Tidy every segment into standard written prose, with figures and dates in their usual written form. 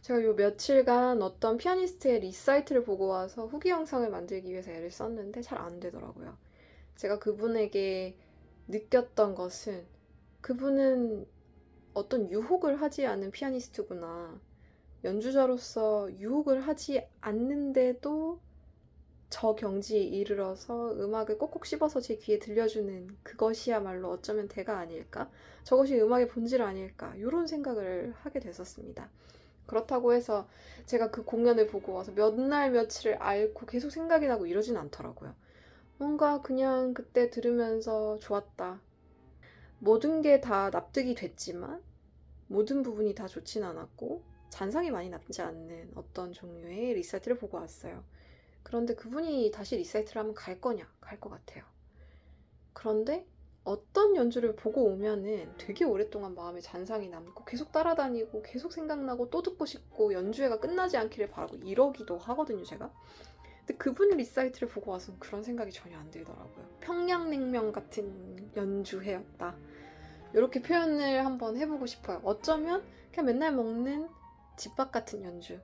제가 요 며칠간 어떤 피아니스트의 리사이트를 보고 와서 후기 영상을 만들기 위해서 애를 썼는데 잘 안 되더라고요. 제가 그분에게 느꼈던 것은 그분은 어떤 유혹을 하지 않은 피아니스트구나. 연주자로서 유혹을 하지 않는데도 저 경지에 이르러서 음악을 꼭꼭 씹어서 제 귀에 들려주는 그것이야말로 어쩌면 대가 아닐까? 저것이 음악의 본질 아닐까? 이런 생각을 하게 됐었습니다. 그렇다고 해서 제가 그 공연을 보고 와서 몇 날 며칠을 앓고 계속 생각이 나고 이러진 않더라고요. 뭔가 그냥 그때 들으면서 좋았다. 모든 게 다 납득이 됐지만 모든 부분이 다 좋진 않았고 잔상이 많이 남지 않는 어떤 종류의 리사이트를 보고 왔어요. 그런데 그분이 다시 리사이트를 하면 갈 거냐? 갈 것 같아요. 그런데 어떤 연주를 보고 오면은 되게 오랫동안 마음에 잔상이 남고 계속 따라다니고 계속 생각나고 또 듣고 싶고 연주회가 끝나지 않기를 바라고 이러기도 하거든요, 제가. 근데 그분 리사이트를 보고 와서는 그런 생각이 전혀 안 들더라고요. 평양냉면 같은 연주회였다. 이렇게 표현을 한번 해보고 싶어요. 어쩌면 그냥 맨날 먹는 집밥 같은 연주.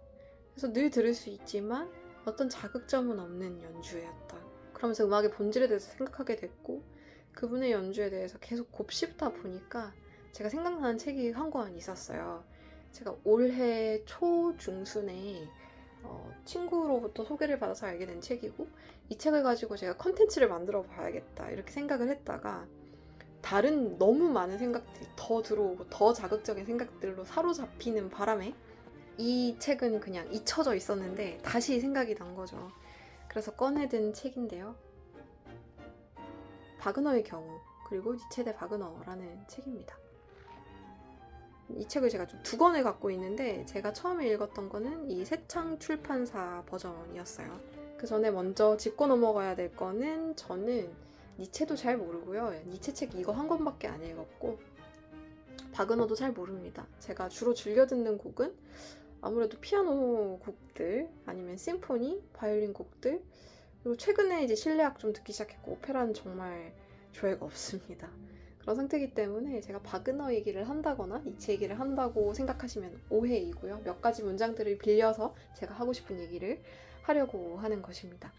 그래서 늘 들을 수 있지만 어떤 자극점은 없는 연주회였다. 그러면서 음악의 본질에 대해서 생각하게 됐고 그분의 연주에 대해서 계속 곱씹다 보니까 제가 생각나는 책이 한 권 있었어요. 제가 올해 초중순에 친구로부터 소개를 받아서 알게 된 책이고 이 책을 가지고 제가 컨텐츠를 만들어 봐야겠다 이렇게 생각을 했다가 다른 너무 많은 생각들이 더 들어오고 더 자극적인 생각들로 사로잡히는 바람에 이 책은 그냥 잊혀져 있었는데 다시 생각이 난 거죠. 그래서 꺼내든 책인데요. 바그너의 경우 그리고 니체 대 바그너라는 책입니다. 이 책을 제가 좀 두 권을 갖고 있는데 제가 처음에 읽었던 거는 이 새창 출판사 버전이었어요. 그 전에 먼저 짚고 넘어가야 될 거는 저는 니체도 잘 모르고요. 니체 책 이거 한 권밖에 안 읽었고 바그너도 잘 모릅니다. 제가 주로 즐겨 듣는 곡은 아무래도 피아노 곡들 아니면 심포니, 바이올린 곡들 그리고 최근에 이제 실내악 좀 듣기 시작했고 오페라는 정말 조예가 없습니다. 그런 상태이기 때문에 제가 바그너 얘기를 한다거나 니체 얘기를 한다고 생각하시면 오해이고요. 몇 가지 문장들을 빌려서 제가 하고 싶은 얘기를 하려고 하는 것입니다.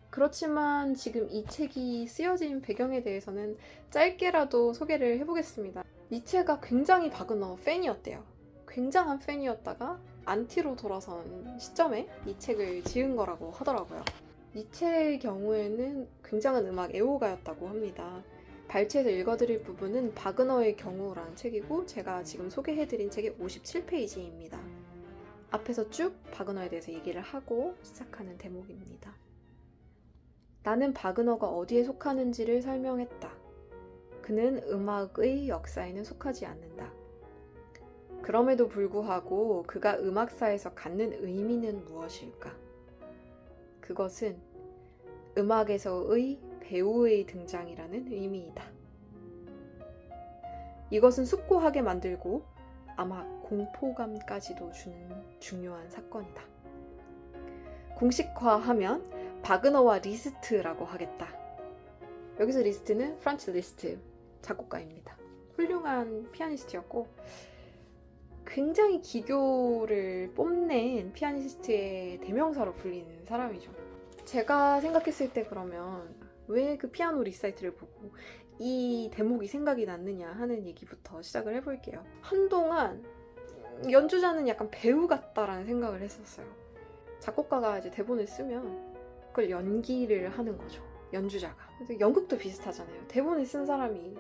그렇지만 지금 이 책이 쓰여진 배경에 대해서는 짧게라도 소개를 해보겠습니다. 니체가 굉장히 바그너 팬이었대요. 굉장한 팬이었다가 안티로 돌아선 시점에 이 책을 지은 거라고 하더라고요. 니체의 경우에는 굉장한 음악 애호가였다고 합니다. 발췌해서 읽어드릴 부분은 바그너의 경우라는 책이고 제가 지금 소개해드린 책이 57페이지입니다. 앞에서 쭉 바그너에 대해서 얘기를 하고 시작하는 대목입니다. 나는 바그너가 어디에 속하는지를 설명했다. 그는 음악의 역사에는 속하지 않는다. 그럼에도 불구하고 그가 음악사에서 갖는 의미는 무엇일까? 그것은 음악에서의 배우의 등장이라는 의미이다. 이것은 숙고하게 만들고 아마 공포감까지도 주는 중요한 사건이다. 공식화하면 바그너와 리스트라고 하겠다. 여기서 리스트는 프란츠 리스트 작곡가입니다. 훌륭한 피아니스트였고 굉장히 기교를 뽐낸 피아니스트의 대명사로 불리는 사람이죠. 제가 생각했을 때 그러면 왜 그 피아노 리사이트를 보고 이 대목이 생각이 났느냐 하는 얘기부터 시작을 해볼게요. 한동안 연주자는 약간 배우 같다라는 생각을 했었어요. 작곡가가 이제 대본을 쓰면 그걸 연기를 하는 거죠. 연주자가. 그래서 연극도 비슷하잖아요. 대본을 쓴 사람이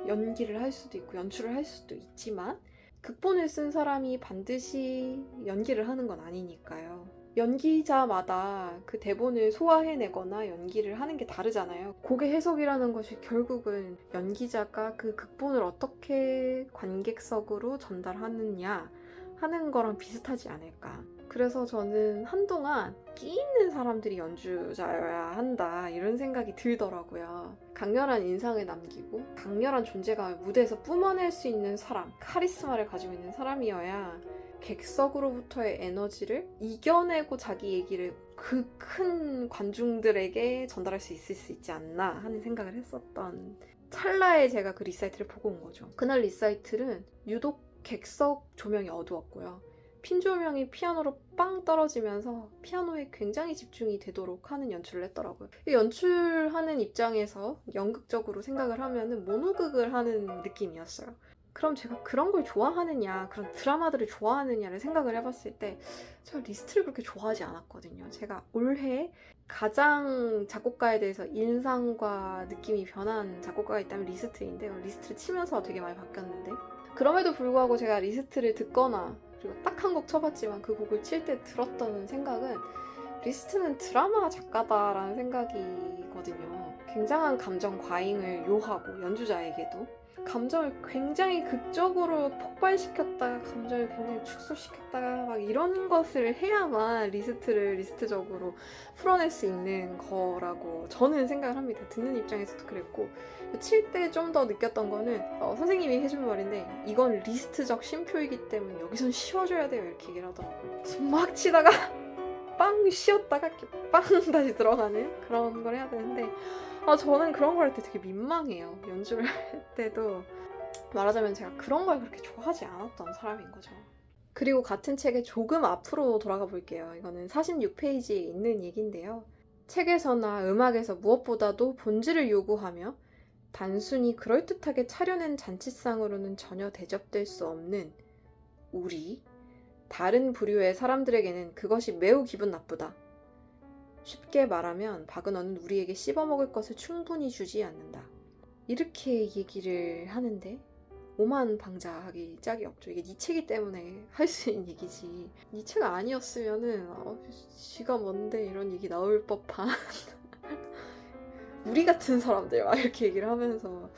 연기를 할 수도 있고 연출을 할 수도 있지만 극본을 쓴 사람이 반드시 연기를 하는 건 아니니까요. 연기자마다 그 대본을 소화해내거나 연기를 하는 게 다르잖아요. 곡의 해석이라는 것이 결국은 연기자가 그 극본을 어떻게 관객석으로 전달하느냐 하는 거랑 비슷하지 않을까. 그래서 저는 한동안 끼 있는 사람들이 연주자여야 한다 이런 생각이 들더라고요. 강렬한 인상을 남기고 강렬한 존재감을 무대에서 뿜어낼 수 있는 사람, 카리스마를 가지고 있는 사람이어야 객석으로부터의 에너지를 이겨내고 자기 얘기를 그 큰 관중들에게 전달할 수 있지 않나 하는 생각을 했었던 찰나에 제가 그 리사이트를 보고 온 거죠. 그날 리사이틀은 유독 객석 조명이 어두웠고요. 핀 조명이 피아노로 빵 떨어지면서 피아노에 굉장히 집중이 되도록 하는 연출을 했더라고요. 이 연출하는 입장에서 연극적으로 생각을 하면은 모노극을 하는 느낌이었어요. 그럼 제가 그런 걸 좋아하느냐, 그런 드라마들을 좋아하느냐를 생각을 해봤을 때 제가 리스트를 그렇게 좋아하지 않았거든요. 제가 올해 가장 작곡가에 대해서 인상과 느낌이 변한 작곡가가 있다면 리스트인데요. 리스트를 치면서 되게 많이 바뀌었는데 그럼에도 불구하고 제가 리스트를 듣거나 그리고 딱 한 곡 쳐봤지만 그 곡을 칠 때 들었던 생각은 리스트는 드라마 작가다라는 생각이거든요. 굉장한 감정 과잉을 요하고 연주자에게도 감정을 굉장히 극적으로 폭발시켰다가 감정을 굉장히 축소시켰다가 막 이런 것을 해야만 리스트를 리스트적으로 풀어낼 수 있는 거라고 저는 생각을 합니다. 듣는 입장에서도 그랬고 칠 때 좀 더 느꼈던 거는 선생님이 해주는 말인데 이건 리스트적 쉼표이기 때문에 여기선 쉬어줘야 돼요 이렇게 얘기를 하더라고요. 그래서 막 치다가 빵 쉬었다가 이렇게 빵 다시 들어가는 그런 걸 해야 되는데 저는 그런 걸 할 때 되게 민망해요. 연주를 할 때도 말하자면 제가 그런 걸 그렇게 좋아하지 않았던 사람인 거죠. 그리고 같은 책의 조금 앞으로 돌아가 볼게요. 이거는 46페이지에 있는 얘기인데요. 책에서나 음악에서 무엇보다도 본질을 요구하며 단순히 그럴듯하게 차려낸 잔치상으로는 전혀 대접될 수 없는 우리, 다른 부류의 사람들에게는 그것이 매우 기분 나쁘다. 쉽게 말하면 바그너는 우리에게 씹어먹을 것을 충분히 주지 않는다. 이렇게 얘기를 하는데 오만방자하기 짝이 없죠. 이게 니체이기 때문에 할 수 있는 얘기지. 니체가 아니었으면은 지가 뭔데 이런 얘기 나올 법한 우리 같은 사람들 막 이렇게 얘기를 하면서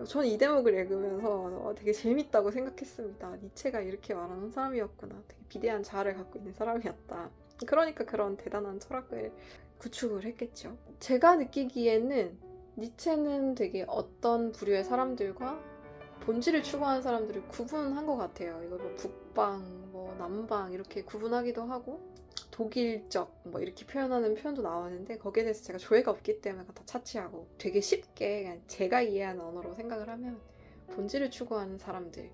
저는 이 대목을 읽으면서 되게 재밌다고 생각했습니다. 니체가 이렇게 말하는 사람이었구나. 되게 비대한 자아를 갖고 있는 사람이었다. 그러니까 그런 대단한 철학을 구축을 했겠죠. 제가 느끼기에는 니체는 되게 어떤 부류의 사람들과 본질을 추구하는 사람들을 구분한 것 같아요. 이거 뭐 북방, 뭐 남방 이렇게 구분하기도 하고 독일적 뭐 이렇게 표현하는 표현도 나오는데 거기에 대해서 제가 조예가 없기 때문에 다 차치하고 되게 쉽게 그냥 제가 이해하는 언어로 생각을 하면 본질을 추구하는 사람들,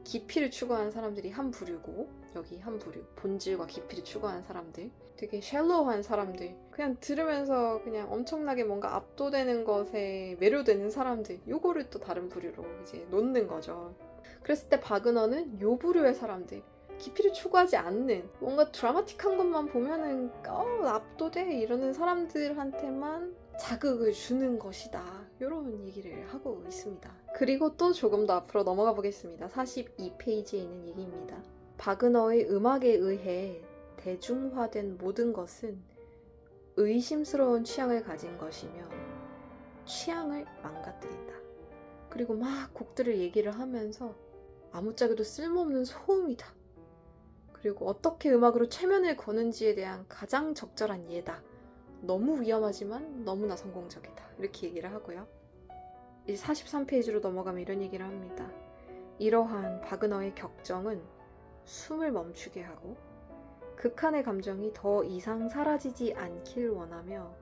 깊이를 추구하는 사람들이 한 부류고 여기 한 부류, 본질과 깊이를 추구하는 사람들, 되게 샬로우한 사람들, 그냥 들으면서 그냥 엄청나게 뭔가 압도되는 것에 매료되는 사람들, 요거를 또 다른 부류로 이제 놓는 거죠. 그랬을 때 바그너는 요 부류의 사람들, 깊이를 추구하지 않는 뭔가 드라마틱한 것만 보면은 압도돼 이러는 사람들한테만 자극을 주는 것이다. 이런 얘기를 하고 있습니다. 그리고 또 조금 더 앞으로 넘어가 보겠습니다. 42페이지에 있는 얘기입니다. 바그너의 음악에 의해 대중화된 모든 것은 의심스러운 취향을 가진 것이며 취향을 망가뜨린다. 그리고 막 곡들을 얘기를 하면서 아무짝에도 쓸모없는 소음이다. 그리고 어떻게 음악으로 최면을 거는지에 대한 가장 적절한 예다. 너무 위험하지만 너무나 성공적이다. 이렇게 얘기를 하고요. 이제 43페이지로 넘어가면 이런 얘기를 합니다. 이러한 바그너의 격정은 숨을 멈추게 하고 극한의 감정이 더 이상 사라지지 않길 원하며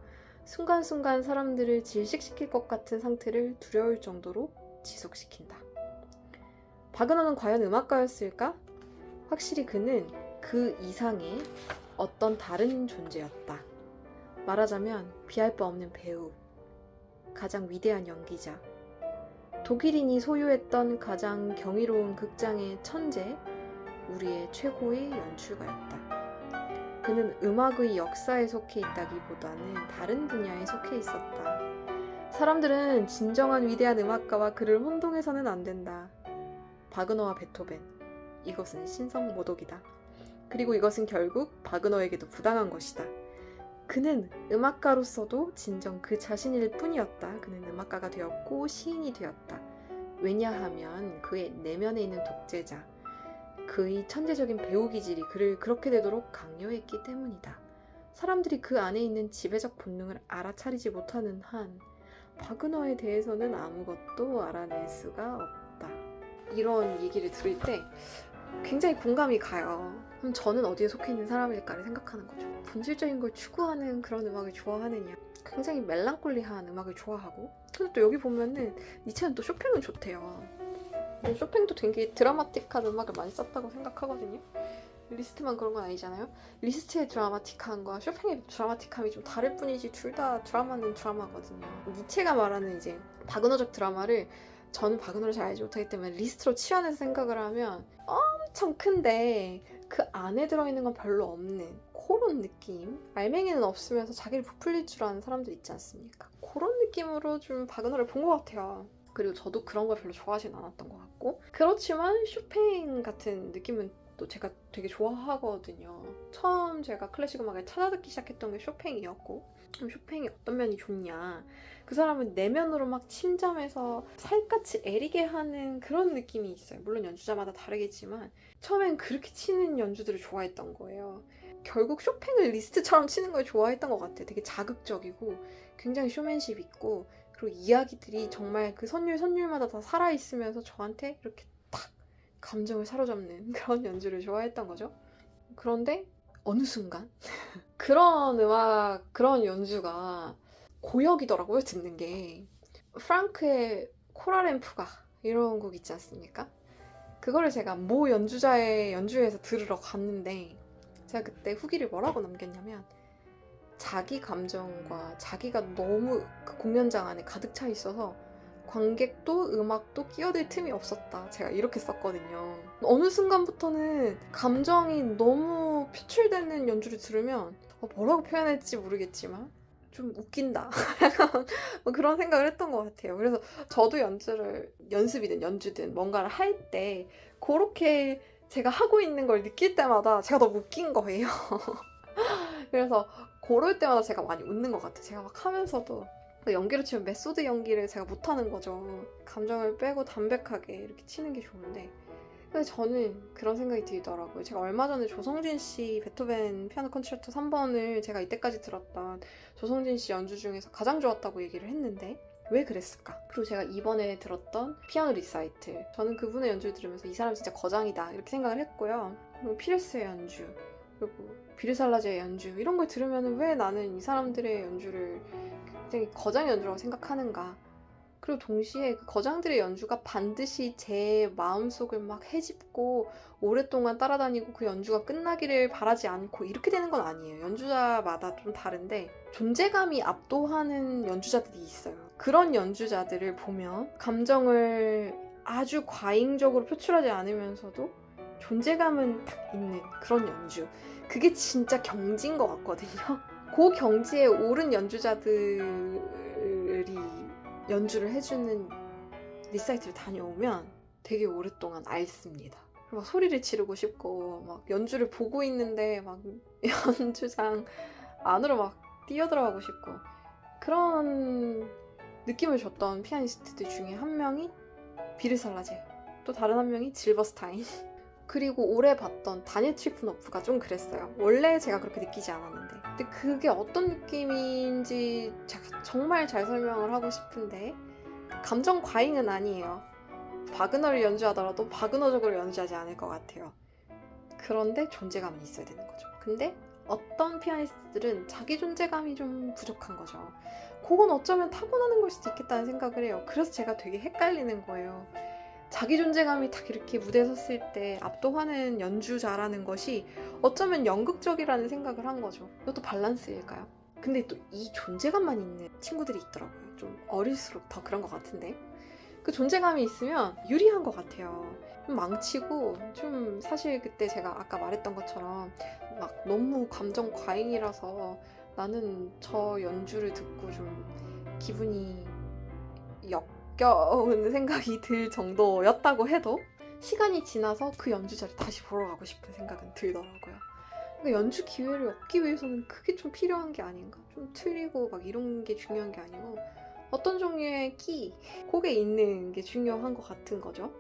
순간순간 사람들을 질식시킬 것 같은 상태를 두려울 정도로 지속시킨다. 바그너는 과연 음악가였을까? 확실히 그는 그 이상의 어떤 다른 존재였다. 말하자면 비할 바 없는 배우, 가장 위대한 연기자, 독일인이 소유했던 가장 경이로운 극장의 천재, 우리의 최고의 연출가였다. 그는 음악의 역사에 속해 있다기보다는 다른 분야에 속해 있었다. 사람들은 진정한 위대한 음악가와 그를 혼동해서는 안 된다. 바그너와 베토벤, 이것은 신성모독이다. 그리고 이것은 결국 바그너에게도 부당한 것이다. 그는 음악가로서도 진정 그 자신일 뿐이었다. 그는 음악가가 되었고 시인이 되었다. 왜냐하면 그의 내면에 있는 독재자, 그의 천재적인 배우 기질이 그를 그렇게 되도록 강요했기 때문이다. 사람들이 그 안에 있는 지배적 본능을 알아차리지 못하는 한 바그너에 대해서는 아무것도 알아낼 수가 없다. 이런 얘기를 들을 때 굉장히 공감이 가요. 그럼 저는 어디에 속해 있는 사람일까를 생각하는 거죠. 본질적인 걸 추구하는 그런 음악을 좋아하느냐, 굉장히 멜랑콜리한 음악을 좋아하고, 근데 또 여기 보면은 니체는 또 쇼팽은 좋대요. 쇼팽도 되게 드라마틱한 음악을 많이 썼다고 생각하거든요. 리스트만 그런 건 아니잖아요. 리스트의 드라마틱함과 쇼팽의 드라마틱함이 좀 다를 뿐이지 둘 다 드라마는 드라마거든요. 니체가 말하는 이제 바그너적 드라마를 저는 바그너를 잘 알지 못하기 때문에 리스트로 치환해서 생각을 하면 엄청 큰데 그 안에 들어있는 건 별로 없는 그런 느낌? 알맹이는 없으면서 자기를 부풀릴 줄 아는 사람들 있지 않습니까? 그런 느낌으로 좀 바그너를 본 것 같아요. 그리고 저도 그런 걸 별로 좋아하진 않았던 것 같고 그렇지만 쇼팽 같은 느낌은 또 제가 되게 좋아하거든요. 처음 제가 클래식 음악을 찾아듣기 시작했던 게 쇼팽이었고 그럼 쇼팽이 어떤 면이 좋냐 그 사람은 내면으로 막 침잠해서 살갗이 애리게 하는 그런 느낌이 있어요. 물론 연주자마다 다르겠지만 처음엔 그렇게 치는 연주들을 좋아했던 거예요. 결국 쇼팽을 리스트처럼 치는 걸 좋아했던 것 같아요. 되게 자극적이고 굉장히 쇼맨십 있고 그리고 이야기들이 정말 그 선율마다 다 살아있으면서 저한테 이렇게 탁 감정을 사로잡는 그런 연주를 좋아했던 거죠. 그런데 어느 순간 그런 음악, 그런 연주가 고역이더라고요, 듣는 게. 프랑크의 코라렌푸가 이런 곡 있지 않습니까? 그거를 제가 모 연주자의 연주회에서 들으러 갔는데 제가 그때 후기를 뭐라고 남겼냐면 자기 감정과 자기가 너무 그 공연장 안에 가득 차 있어서 관객도 음악도 끼어들 틈이 없었다. 제가 이렇게 썼거든요. 어느 순간부터는 감정이 너무 표출되는 연주를 들으면 뭐라고 표현할지 모르겠지만 좀 웃긴다. 약간 뭐 그런 생각을 했던 것 같아요. 그래서 저도 연습이든 연주든 뭔가를 할 때 그렇게 제가 하고 있는 걸 느낄 때마다 제가 너무 웃긴 거예요. 그래서 그럴 때마다 제가 많이 웃는 것 같아요. 제가 막 하면서도 연기로 치면 메소드 연기를 제가 못하는 거죠. 감정을 빼고 담백하게 이렇게 치는 게 좋은데 근데 저는 그런 생각이 들더라고요. 제가 얼마 전에 조성진 씨 베토벤 피아노 콘체르토 3번을 제가 이때까지 들었던 조성진 씨 연주 중에서 가장 좋았다고 얘기를 했는데 왜 그랬을까? 그리고 제가 이번에 들었던 피아노 리사이틀 저는 그분의 연주를 들으면서 이 사람 진짜 거장이다 이렇게 생각을 했고요. 그리고 피레스의 연주 그리고 비르살라제의 연주 이런 걸 들으면 왜 나는 이 사람들의 연주를 굉장히 거장 연주라고 생각하는가 그리고 동시에 그 거장들의 연주가 반드시 제 마음속을 막 헤집고 오랫동안 따라다니고 그 연주가 끝나기를 바라지 않고 이렇게 되는 건 아니에요. 연주자마다 좀 다른데 존재감이 압도하는 연주자들이 있어요. 그런 연주자들을 보면 감정을 아주 과잉적으로 표출하지 않으면서도 존재감은 딱 있는 그런 연주. 그게 진짜 경지인 것 같거든요. 그 경지에 오른 연주자들이 연주를 해주는 리사이트를 다녀오면 되게 오랫동안 앓습니다. 막 소리를 지르고 싶고 막 연주를 보고 있는데 막 연주장 안으로 막 뛰어들어가고 싶고 그런 느낌을 줬던 피아니스트들 중에 한 명이 비르살라제 또 다른 한 명이 질버스타인 그리고 올해 봤던 다니엘 트리프노프가 좀 그랬어요. 원래 제가 그렇게 느끼지 않았는데 근데 그게 어떤 느낌인지 제가 정말 잘 설명을 하고 싶은데 감정 과잉은 아니에요. 바그너를 연주하더라도 바그너적으로 연주하지 않을 것 같아요. 그런데 존재감은 있어야 되는 거죠. 근데 어떤 피아니스트들은 자기 존재감이 좀 부족한 거죠. 그건 어쩌면 타고나는 걸 수도 있겠다는 생각을 해요. 그래서 제가 되게 헷갈리는 거예요. 자기 존재감이 딱 이렇게 무대에 섰을 때 압도하는 연주자라는 것이 어쩌면 연극적이라는 생각을 한 거죠. 이것도 밸런스일까요? 근데 또 이 존재감만 있는 친구들이 있더라고요. 좀 어릴수록 더 그런 것 같은데 그 존재감이 있으면 유리한 것 같아요. 좀 망치고 좀 사실 그때 제가 아까 말했던 것처럼 막 너무 감정 과잉이라서 나는 저 연주를 듣고 좀 기분이 역겨운 생각이 들 정도였다고 해도 시간이 지나서 그 연주자를 다시 보러 가고 싶은 생각은 들더라고요. 그러니까 연주 기회를 얻기 위해서는 그게 좀 필요한 게 아닌가. 좀 틀리고 막 이런 게 중요한 게 아니고 어떤 종류의 키, 곡에 있는 게 중요한 것 같은 거죠.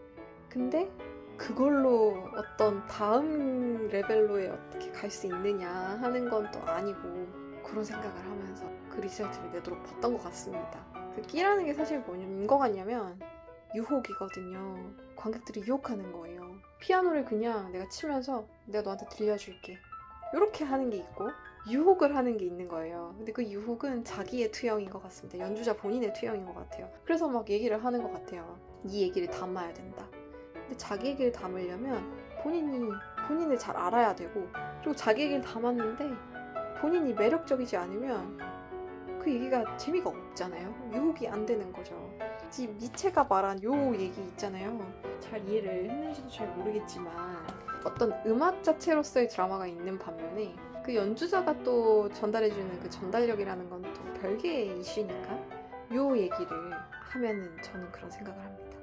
근데 그걸로 어떤 다음 레벨로에 어떻게 갈 수 있느냐 하는 건 또 아니고 그런 생각을 하면서 그 리사이트를 내도록 봤던 것 같습니다. 그 끼라는 게 사실 뭐인 것 같냐면 유혹이거든요. 관객들이 유혹하는 거예요. 피아노를 그냥 내가 치면서 내가 너한테 들려줄게 이렇게 하는 게 있고 유혹을 하는 게 있는 거예요. 근데 그 유혹은 자기의 투영인 것 같습니다. 연주자 본인의 투영인 것 같아요. 그래서 막 얘기를 하는 것 같아요. 이 얘기를 담아야 된다. 근데 자기 얘기를 담으려면 본인이 본인을 잘 알아야 되고, 그리고 자기 얘기를 담았는데 본인이 매력적이지 않으면 그 얘기가 재미가 없잖아요. 유혹이 안 되는 거죠. 지금 니체가 말한 요 얘기 있잖아요. 잘 이해를 했는지도 잘 모르겠지만 어떤 음악 자체로서의 드라마가 있는 반면에 그 연주자가 또 전달해주는 그 전달력이라는 건 또 별개의 이슈니까 요 얘기를 하면은 저는 그런 생각을 합니다.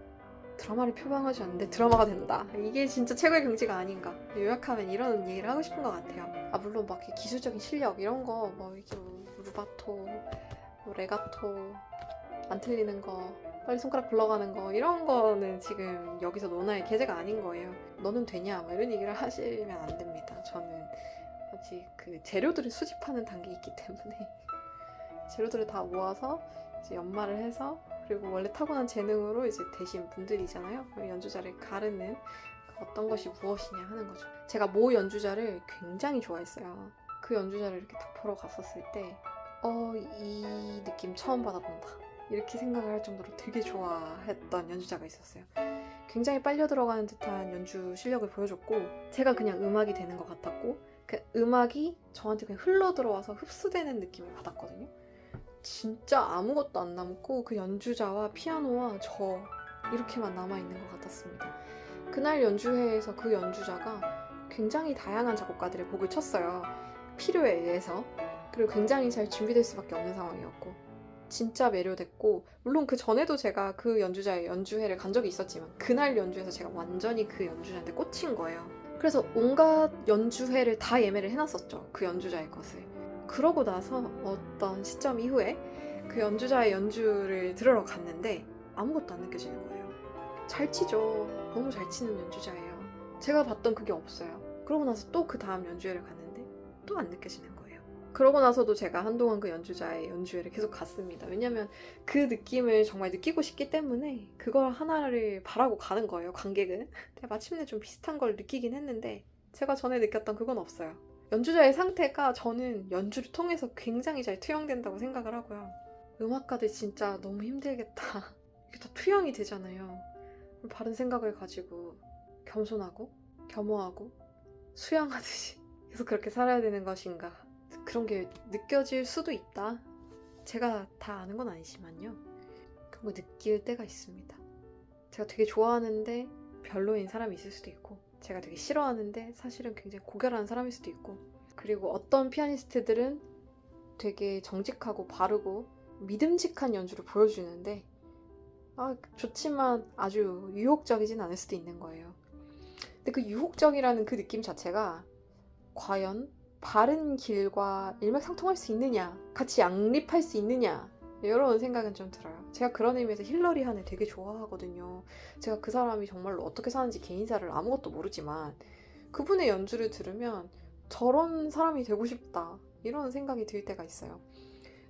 드라마를 표방하지 않는데 드라마가 된다. 이게 진짜 최고의 경지가 아닌가. 요약하면 이런 얘기를 하고 싶은 것 같아요. 아 물론 막 기술적인 실력 이런 거 뭐 이렇게 뭐 루바토, 뭐 레가토 안 틀리는 거, 빨리 손가락 굴러가는 거 이런 거는 지금 여기서 논할 계제가 아닌 거예요. 너는 되냐? 뭐 이런 얘기를 하시면 안 됩니다. 저는 아직 그 재료들을 수집하는 단계에 있기 때문에 재료들을 다 모아서 이제 연마를 해서 그리고 원래 타고난 재능으로 이제 대신 분들이잖아요. 연주자를 가르는 어떤 것이 무엇이냐 하는 거죠. 제가 모 연주자를 굉장히 좋아했어요. 그 연주자를 이렇게 딱 보러 갔었을 때 이 느낌 처음 받아본다. 이렇게 생각을 할 정도로 되게 좋아했던 연주자가 있었어요. 굉장히 빨려 들어가는 듯한 연주 실력을 보여줬고 제가 그냥 음악이 되는 것 같았고 그 음악이 저한테 그냥 흘러 들어와서 흡수되는 느낌을 받았거든요. 진짜 아무것도 안 남고 그 연주자와 피아노와 저 이렇게만 남아있는 것 같았습니다. 그날 연주회에서 그 연주자가 굉장히 다양한 작곡가들의 곡을 쳤어요. 필요에 의해서. 그리고 굉장히 잘 준비될 수밖에 없는 상황이었고 진짜 매료됐고 물론 그 전에도 제가 그 연주자의 연주회를 간 적이 있었지만 그날 연주에서 제가 완전히 그 연주자한테 꽂힌 거예요. 그래서 온갖 연주회를 다 예매를 해놨었죠. 그 연주자의 것을. 그러고 나서 어떤 시점 이후에 그 연주자의 연주를 들으러 갔는데 아무것도 안 느껴지는 거예요. 잘 치죠. 너무 잘 치는 연주자예요. 제가 봤던 그게 없어요. 그러고 나서 또 그 다음 연주회를 갔는데 또 안 느껴지는 거예요. 그러고 나서도 제가 한동안 그 연주자의 연주회를 계속 갔습니다. 왜냐면 그 느낌을 정말 느끼고 싶기 때문에 그걸 하나를 바라고 가는 거예요, 관객은. 마침내 좀 비슷한 걸 느끼긴 했는데 제가 전에 느꼈던 그건 없어요. 연주자의 상태가 저는 연주를 통해서 굉장히 잘 투영된다고 생각을 하고요. 음악가들 진짜 너무 힘들겠다. 이게 다 투영이 되잖아요. 바른 생각을 가지고 겸손하고 겸허하고 수양하듯이 계속 그렇게 살아야 되는 것인가. 그런 게 느껴질 수도 있다. 제가 다 아는 건 아니지만요. 그런 거 느낄 때가 있습니다. 제가 되게 좋아하는데 별로인 사람이 있을 수도 있고 제가 되게 싫어하는데 사실은 굉장히 고결한 사람일 수도 있고 그리고 어떤 피아니스트들은 되게 정직하고 바르고 믿음직한 연주를 보여주는데 좋지만 아주 유혹적이진 않을 수도 있는 거예요. 근데 그 유혹적이라는 그 느낌 자체가 과연 바른 길과 일맥상통할 수 있느냐, 같이 양립할 수 있느냐 이런 생각은 좀 들어요. 제가 그런 의미에서 힐러리 한을 되게 좋아하거든요. 제가 그 사람이 정말로 어떻게 사는지 개인사를 아무것도 모르지만 그분의 연주를 들으면 저런 사람이 되고 싶다 이런 생각이 들 때가 있어요.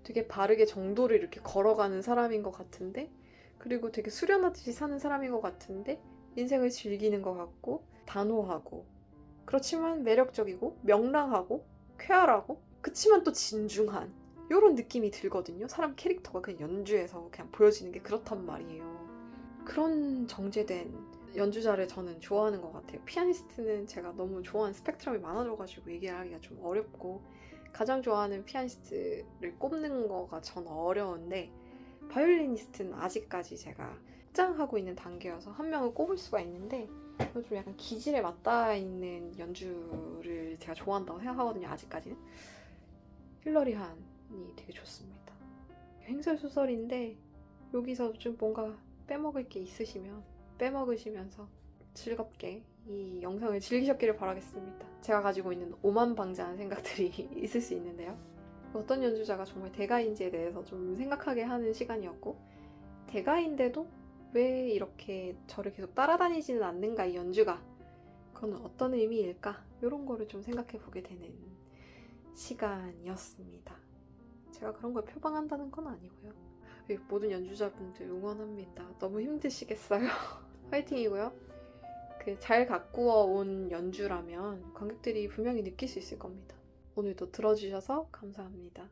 되게 바르게 정도를 이렇게 걸어가는 사람인 것 같은데 그리고 되게 수련하듯이 사는 사람인 것 같은데 인생을 즐기는 것 같고 단호하고 그렇지만 매력적이고 명랑하고 쾌활하고 그치만 또 진중한 이런 느낌이 들거든요. 사람 캐릭터가 그냥 연주에서 그냥 보여지는 게 그렇단 말이에요. 그런 정제된 연주자를 저는 좋아하는 것 같아요. 피아니스트는 제가 너무 좋아하는 스펙트럼이 많아져가지고 얘기하기가 좀 어렵고 가장 좋아하는 피아니스트를 꼽는 거가 전 어려운데 바이올리니스트는 아직까지 제가 확장하고 있는 단계여서 한 명을 꼽을 수가 있는데 좀 약간 기질에 맞닿아 있는 연주를 제가 좋아한다고 생각하거든요. 아직까지는. 힐러리 한이 되게 좋습니다. 횡설수설인데 여기서 좀 뭔가 빼먹을 게 있으시면 빼먹으시면서 즐겁게 이 영상을 즐기셨기를 바라겠습니다. 제가 가지고 있는 오만방자한 생각들이 있을 수 있는데요. 어떤 연주자가 정말 대가인지에 대해서 좀 생각하게 하는 시간이었고 대가인데도 왜 이렇게 저를 계속 따라다니지는 않는가 이 연주가 그건 어떤 의미일까 이런 거를 좀 생각해 보게 되는 시간이었습니다. 제가 그런 걸 표방한다는 건 아니고요. 모든 연주자분들 응원합니다. 너무 힘드시겠어요. 화이팅이고요. 잘 가꾸어 온 연주라면 관객들이 분명히 느낄 수 있을 겁니다. 오늘도 들어주셔서 감사합니다.